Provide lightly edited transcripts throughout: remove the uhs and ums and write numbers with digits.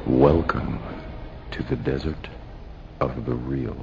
Welcome to the desert of the real.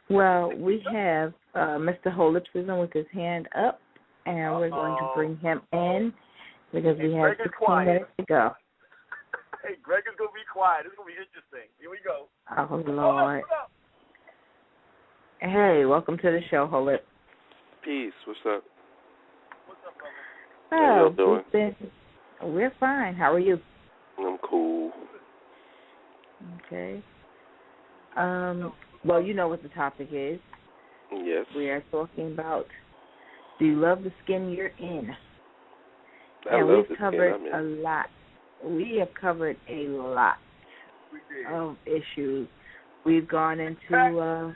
Well, we have Mr. Holip's with his hand up, and we're going to bring him in because we have 16 minutes to go. Hey, Greg is going to be quiet. It's going to be interesting. Here we go. Oh, Lord. Hey, welcome to the show, Holip. Peace. What's up? What's up, brother? How y'all doing? We're fine. How are you? I'm cool. Okay. Well, you know what the topic is. Yes. We are talking about, do you love the skin you're in? I love the covered skin I'm in. a lot. We have covered a lot of issues. We've gone into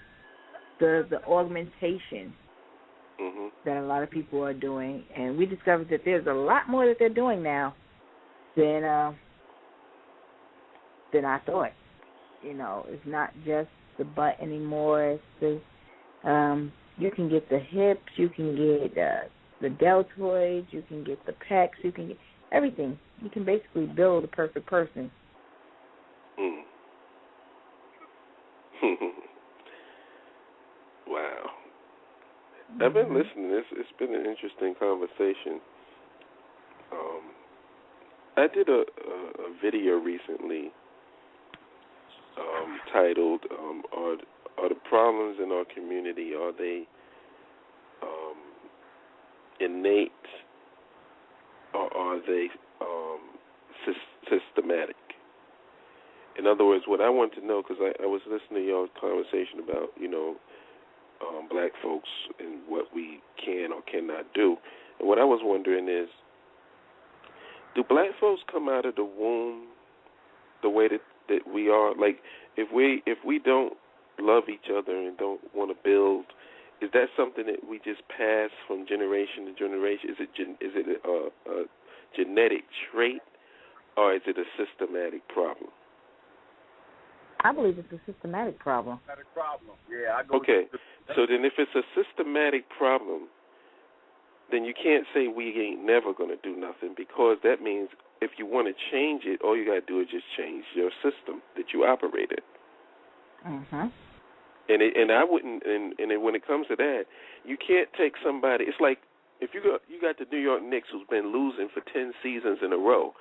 the augmentation that a lot of people are doing, and we discovered that there's a lot more that they're doing now than I thought. You know, it's not just the butt anymore. It's the, you can get the hips, you can get the deltoids, you can get the pecs, you can get everything. You can basically build a perfect person. Wow. I've been listening. It's been an interesting conversation. I did a video recently titled are the problems in our community, are they innate or are they systematic? In other words, what I want to know, because I was listening to y'all's conversation about, black folks and what we can or cannot do. And what I was wondering is, do black folks come out of the womb the way that we are? Like, if we don't love each other and don't want to build, is that something that we just pass from generation to generation? Is it a genetic trait, or is it a systematic problem? I believe it's a systematic problem. Yeah, okay. So then if it's a systematic problem, then you can't say we ain't never going to do nothing, because that means if you want to change it, all you got to do is just change your system that you operate in. And I wouldn't. And when it comes to that, you can't take somebody. It's like if you got the New York Knicks, who's been losing for 10 seasons in a row.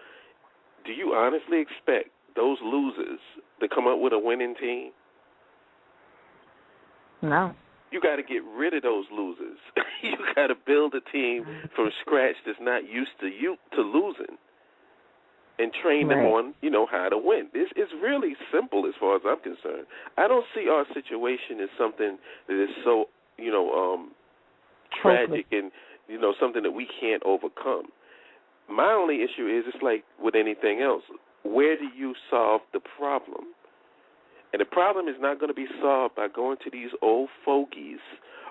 Do you honestly expect those losers to come up with a winning team? No. You got to get rid of those losers. You got to build a team from scratch that's not used to losing, and train them on, how to win. It's really simple as far as I'm concerned. I don't see our situation as something that is so, tragic and, something that we can't overcome. My only issue is, it's like with anything else, where do you solve the problem? And the problem is not going to be solved by going to these old fogies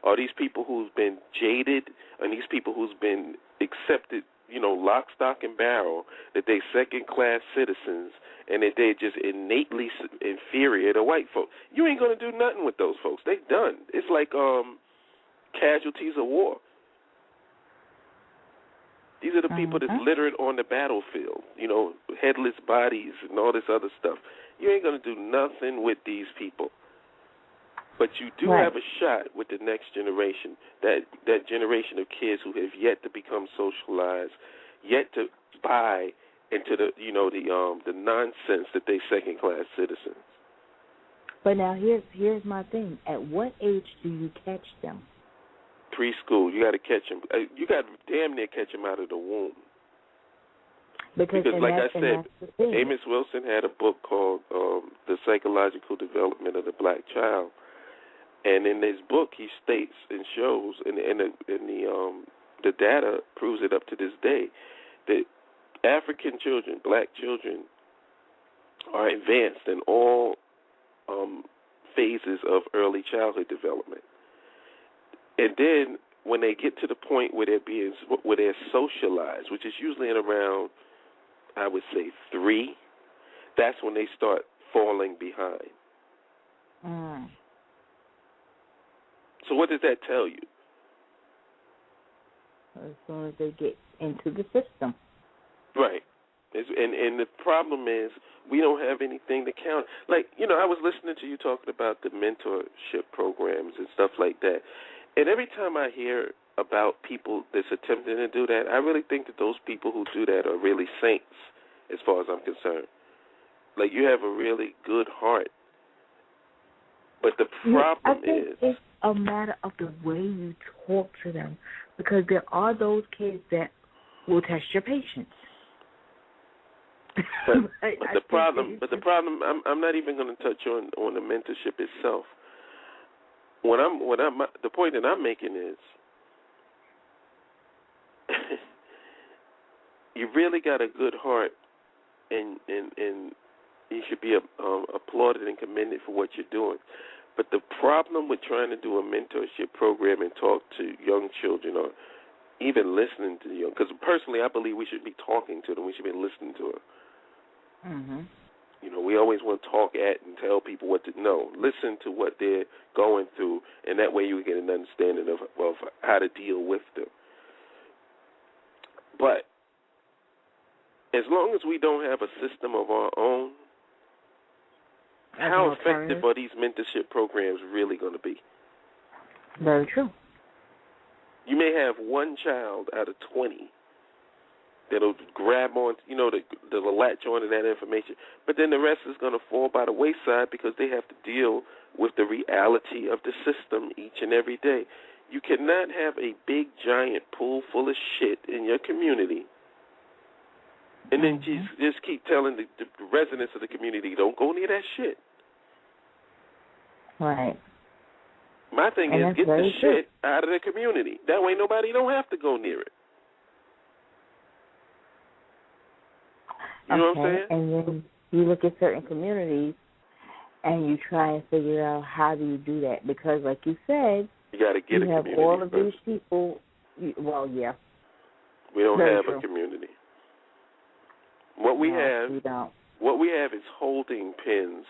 or these people who's been jaded and these people who's been accepted, lock, stock, and barrel, that they second-class citizens and that they're just innately inferior to white folks. You ain't going to do nothing with those folks. They done. It's like casualties of war. These are the people that's littered on the battlefield, headless bodies and all this other stuff. You ain't going to do nothing with these people. But you do have a shot with the next generation, that generation of kids who have yet to become socialized, yet to buy into the nonsense that they second-class citizens. But now here's my thing. At what age do you catch them? Preschool. You got to catch them. You got to damn near catch them out of the womb. Because like I said, Amos Wilson had a book called The Psychological Development of the Black Child. And in his book, he states and shows, and the data proves it up to this day, that African children, black children, are advanced in all phases of early childhood development. And then when they get to the point where they're socialized, which is usually in around, I would say, 3, that's when they start falling behind. Mm. So what does that tell you? As soon as they get into the system. Right. And the problem is we don't have anything to count. Like, I was listening to you talking about the mentorship programs and stuff like that. And every time I hear about people that's attempting to do that, I really think that those people who do that are really saints as far as I'm concerned. Like, you have a really good heart. But the problem is, it's a matter of the way you talk to them, because there are those kids that will test your patience. But the problem, I'm not even going to touch on the mentorship itself. The point that I'm making is, you really got a good heart, and you should be applauded and commended for what you're doing. But the problem with trying to do a mentorship program and talk to young children, or even listening to young, because personally I believe we should be talking to them, we should be listening to them. Mm-hmm. We always want to talk at and tell people what to know. Listen to what they're going through, and that way you get an understanding of how to deal with them. But as long as we don't have a system of our own, how effective are these mentorship programs really going to be? Very true. You may have one child out of 20 that'll grab on, that'll latch on to that information, but then the rest is going to fall by the wayside because they have to deal with the reality of the system each and every day. You cannot have a big, giant pool full of shit in your community and then just keep telling the residents of the community, don't go near that shit. Right. My thing is, get the shit out of the community. That way nobody don't have to go near it. You know what I'm saying? And then you look at certain communities and you try and figure out how do you do that. Because like you said, you got to get a community. You have all of first. these people. Well, yeah. We don't have a community. What we have is holding pens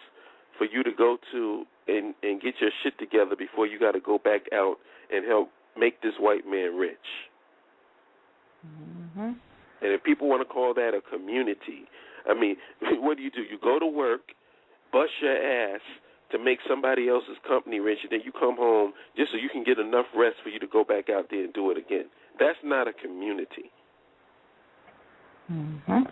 for you to go to and get your shit together before you got to go back out and help make this white man rich. Mm-hmm. And if people want to call that a community, I mean, what do? You go to work, bust your ass to make somebody else's company rich, and then you come home just so you can get enough rest for you to go back out there and do it again. That's not a community. Mm-hmm.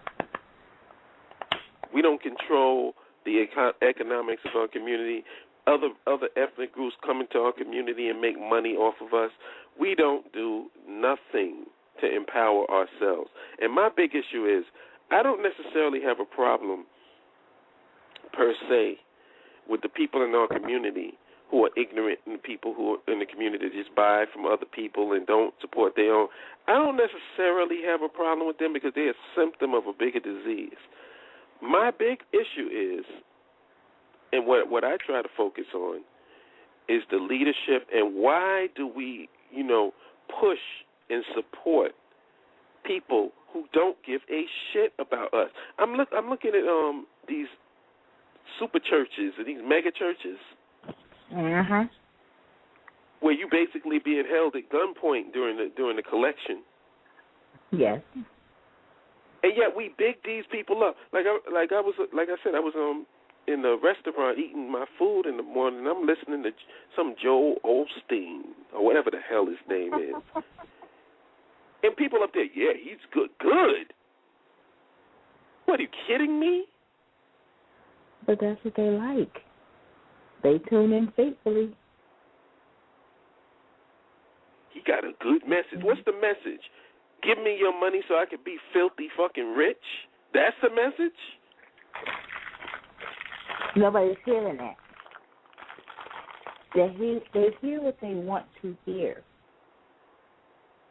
We don't control the economics of our community. Other ethnic groups come into our community and make money off of us. We don't do nothing to empower ourselves. And my big issue is I don't necessarily have a problem per se with the people in our community who are ignorant and the people who are in the community that just buy from other people and don't support their own. I don't necessarily have a problem with them because they're a symptom of a bigger disease. My big issue is, and what I try to focus on, is the leadership and why do we, push and support people who don't give a shit about us. I'm looking at these super churches and these mega churches, where you basically being held at gunpoint during the collection. Yes. And yet we big these people up. Like I said, I was in the restaurant eating my food in the morning, and I'm listening to some Joel Osteen or whatever the hell his name is. And people up there, yeah, he's good. Good. What, are you kidding me? But that's what they like. They tune in faithfully. He got a good message. What's the message? Give me your money so I can be filthy fucking rich? That's the message? Nobody's hearing that. They hear what they want to hear.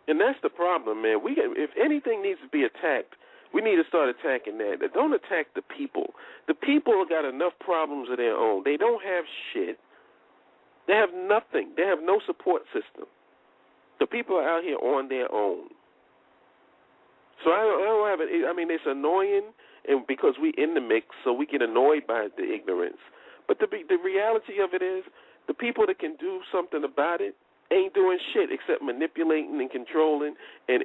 And that's the problem, man. If anything needs to be attacked, we need to start attacking that. Don't attack the people. The people got enough problems of their own. They don't have shit. They have nothing. They have no support system. The people are out here on their own. So I don't have it. I mean, it's annoying, and because we in the mix, so we get annoyed by the ignorance. But the reality of it is, the people that can do something about it ain't doing shit except manipulating and controlling and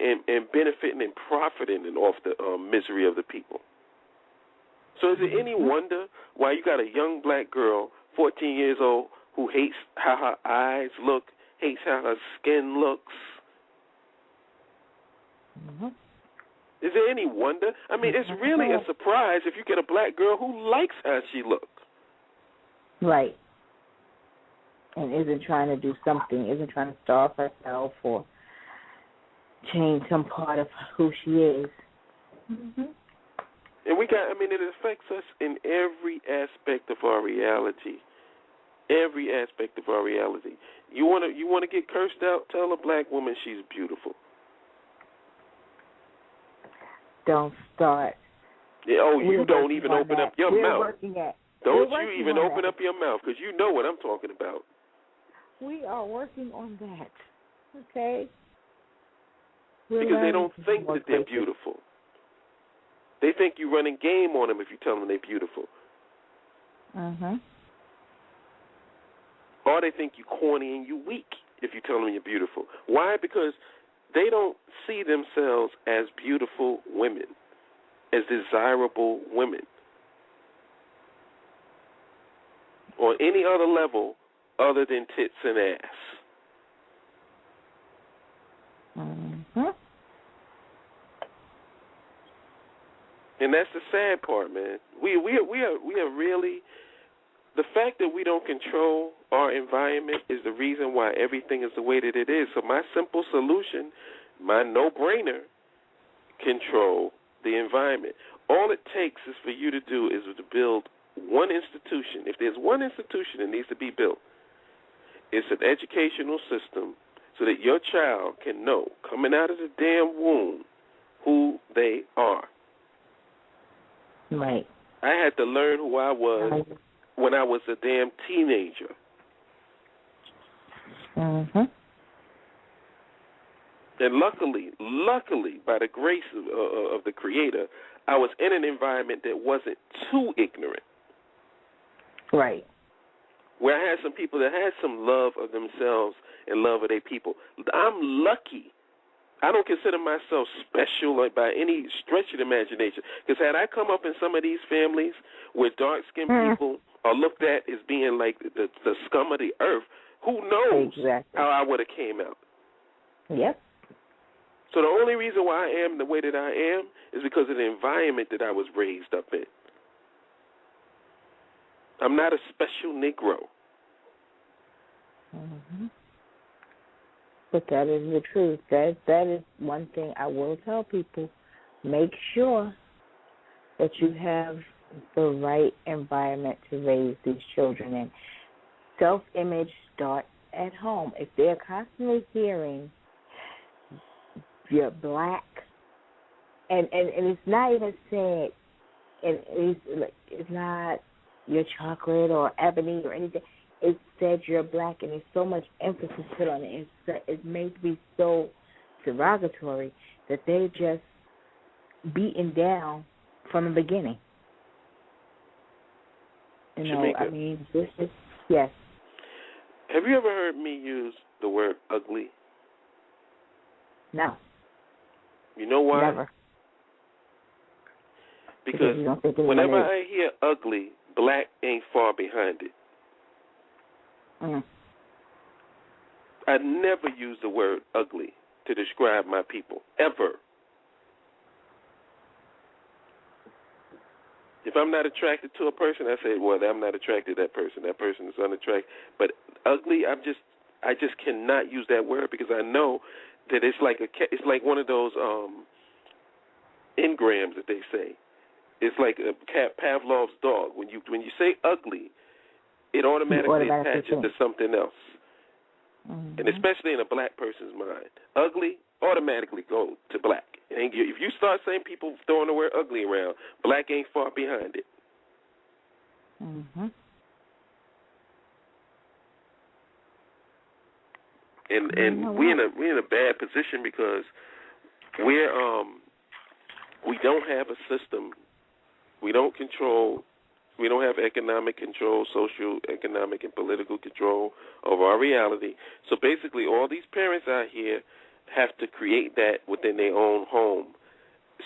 benefiting and profiting off the misery of the people. So is it any wonder why you got a young black girl, 14 years old, who hates how her eyes look, hates how her skin looks? Mm-hmm. Is there any wonder? I mean, it's really a surprise if you get a black girl who likes how she looks. Right. And isn't trying to do something, isn't trying to starve herself or change some part of who she is. Mm-hmm. And it affects us in every aspect of our reality. Every aspect of our reality. You want to get cursed out? Tell a black woman she's beautiful. Don't start. Yeah, you don't even open up your mouth. Don't you even open up your mouth, because you know what I'm talking about. We are working on that. Okay? Because they don't think that they're beautiful. They think you're running game on them if you tell them they're beautiful. Mm-hmm. Or they think you're corny and you weak if you tell them you're beautiful. Why? Because they don't see themselves as beautiful women, as desirable women, on any other level other than tits and ass. Mm-hmm. And that's the sad part, man. We are really, the fact that we don't control our environment is the reason why everything is the way that it is. So my simple solution, my no-brainer, control the environment. All it takes is for you to do is to build one institution. If there's one institution that needs to be built, it's an educational system so that your child can know, coming out of the damn womb, who they are. Right. I had to learn who I was when I was a damn teenager. Mm-hmm. And luckily, by the grace of the Creator, I was in an environment that wasn't too ignorant. Right. Where I had some people that had some love of themselves and love of their people. I'm lucky. I don't consider myself special by any stretch of the imagination. Because had I come up in some of these families where dark-skinned people are looked at as being like the scum of the earth, who knows how I would have came out. Yep. So the only reason why I am the way that I am is because of the environment that I was raised up in. I'm not a special Negro. Mm-hmm. But that is the truth. That is one thing I will tell people. Make sure that you have the right environment to raise these children in. Self-image starts at home. If they're constantly hearing you're black, and it's not even saying, it's not you're chocolate or ebony or anything. It said you're black, and there's so much emphasis put on it. It's made to be so derogatory that they're just beaten down from the beginning. You know, Shamika, I mean, this is, yes. Have you ever heard me use the word ugly? No. You know why? Never. Because whenever I hear ugly, black ain't far behind it. Mm. I never use the word ugly to describe my people, ever. If I'm not attracted to a person, I say, well, I'm not attracted to that person. That person is unattractive. But ugly, I just cannot use that word because I know that it's like one of those engrams that they say. It's like Pavlov's dog. When you say ugly, it automatically attaches to something else. Mm-hmm. And especially in a black person's mind. Ugly automatically go to black. And if you start saying people throwing the word ugly around, black ain't far behind it. Mm-hmm. And we're in a bad position because we don't have a system. We don't have economic control, social, economic, and political control of our reality. So basically, all these parents out here have to create that within their own home,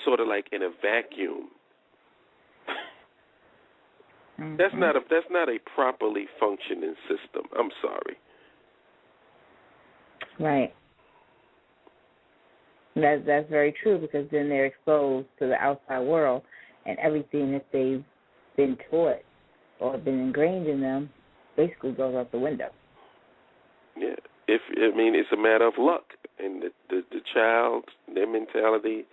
sort of like in a vacuum. Mm-hmm. That's not a properly functioning system. I'm sorry. Right. That's very true, because then they're exposed to the outside world, and everything that they've been taught or been ingrained in them basically goes out the window. Yeah. It's a matter of luck and the child, their mentality,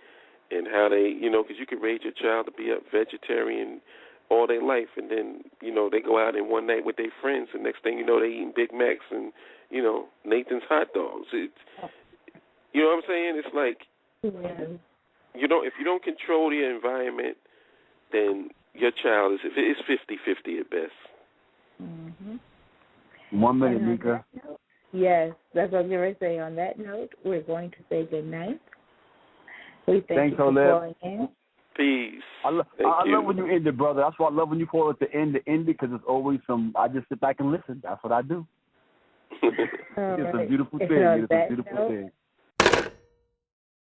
and how they, because you could raise your child to be a vegetarian all their life, and then, they go out in one night with their friends, and next thing you know, they eating Big Macs and, Nathan's hot dogs. You know what I'm saying? It's like, if you don't control the environment, then your child is 50-50 at best. Mm-hmm. 1 minute, Mika. Yes, that's what I was going to say. On that note, we're going to say good night. We thank you for calling in. Peace. I love when you end it, brother. That's why I love when you call it the end, because it's always I just sit back and listen. That's what I do. It's a beautiful thing. It's a beautiful thing.